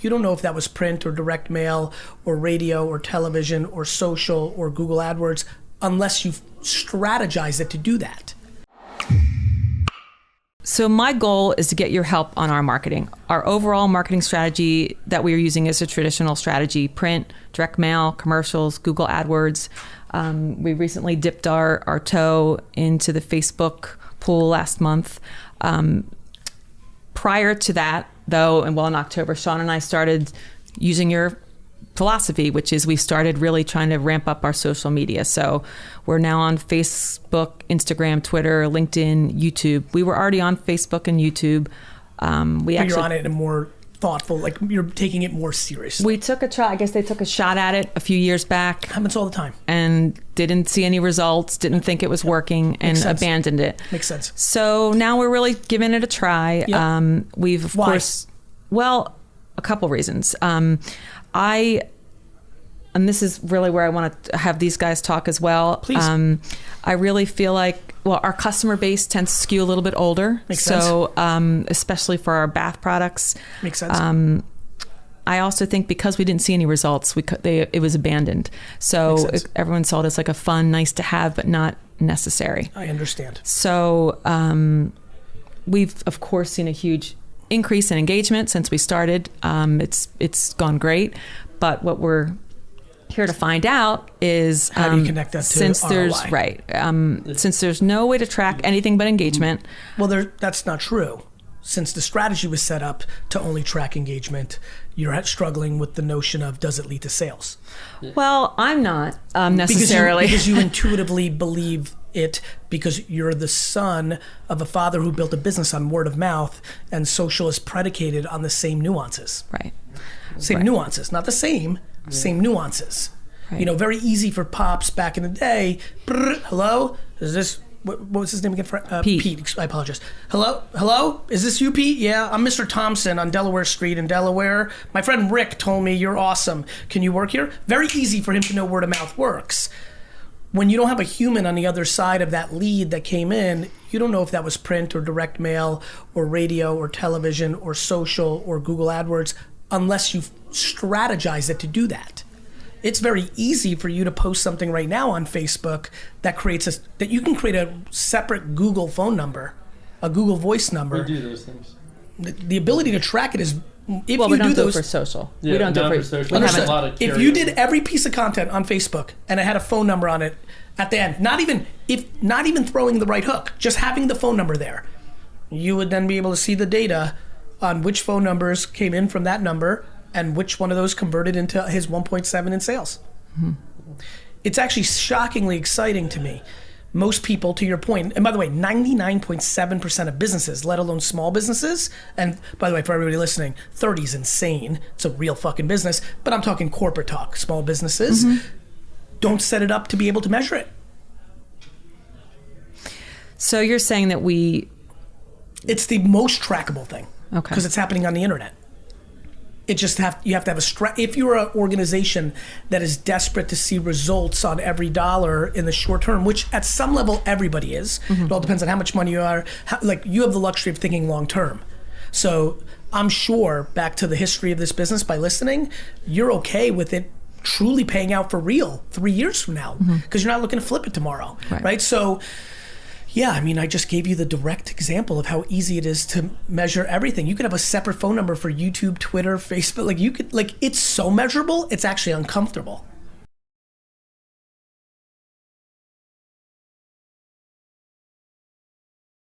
You don't know if that was print or direct mail or radio or television or social or Google AdWords unless you've strategized it to do that. So my goal is to get your help on our marketing. Our overall marketing strategy that we are using is a traditional strategy: print, direct mail, commercials, Google AdWords. We recently dipped our toe into the Facebook pool last month. Prior to that, though, in October, Sean and I started using your philosophy, which is we started really trying to ramp up our social media. So we're now on Facebook, Instagram, Twitter, LinkedIn, YouTube. We were already on Facebook and YouTube. You're on it in a more thoughtful, like you're taking it more seriously. We took a try. I guess they took a shot at it a few years back. Happens all the time. And didn't see any results, didn't think it was working, and abandoned it. Makes sense. So now we're really giving it a try. Yep. We've, of course, well, a couple reasons. And this is really where I want to have these guys talk as well. Please. I really feel like, our customer base tends to skew a little bit older. Makes sense. So, especially for our bath products. Makes sense. I also think because we didn't see any results, it was abandoned. So everyone saw it as like a fun, nice to have, but not necessary. I understand. So we've, of course, seen a huge increase in engagement since we started. It's gone great. But what we're here to find out is how do you connect that to ROI? Since there's no way to track anything but engagement. Well, that's not true. Since the strategy was set up to only track engagement, you're struggling with the notion of, does it lead to sales? Well, I'm not necessarily. Because you intuitively believe it, because you're the son of a father who built a business on word of mouth, and social is predicated on the same nuances. Right. Same nuances, not the same nuances. Right. Very easy for Pops back in the day. Hello? Is this, what was his name again? Pete. I apologize. Hello? Is this you, Pete? Yeah, I'm Mr. Thompson on Delaware Street in Delaware. My friend Rick told me you're awesome. Can you work here? Very easy for him to know word of mouth works. When you don't have a human on the other side of that lead that came in, you don't know if that was print or direct mail or radio or television or social or Google AdWords unless you've strategized it to do that. It's very easy for you to post something right now on Facebook that you can create a separate Google phone number, a Google voice number. We do those things. The ability to track it is, we don't do it for social. Yeah, we don't do it for social. If you did every piece of content on Facebook and it had a phone number on it at the end, not even throwing the right hook, just having the phone number there, you would then be able to see the data on which phone numbers came in from that number and which one of those converted into his 1.7 in sales. Mm-hmm. It's actually shockingly exciting to me. Most people, to your point, and by the way, 99.7% of businesses, let alone small businesses, and by the way, for everybody listening, 30 is insane. It's a real fucking business, but I'm talking corporate talk. Small businesses don't set it up to be able to measure it. So you're saying that it's the most trackable thing. Okay. Because it's happening on the internet. You have to have if you're an organization that is desperate to see results on every dollar in the short term, which at some level everybody is, it all depends on how much money you are, you have the luxury of thinking long term. So I'm sure, back to the history of this business by listening, you're okay with it truly paying out for real 3 years from now, because you're not looking to flip it tomorrow, right? So yeah, I just gave you the direct example of how easy it is to measure everything. You could have a separate phone number for YouTube, Twitter, Facebook. It's so measurable, it's actually uncomfortable.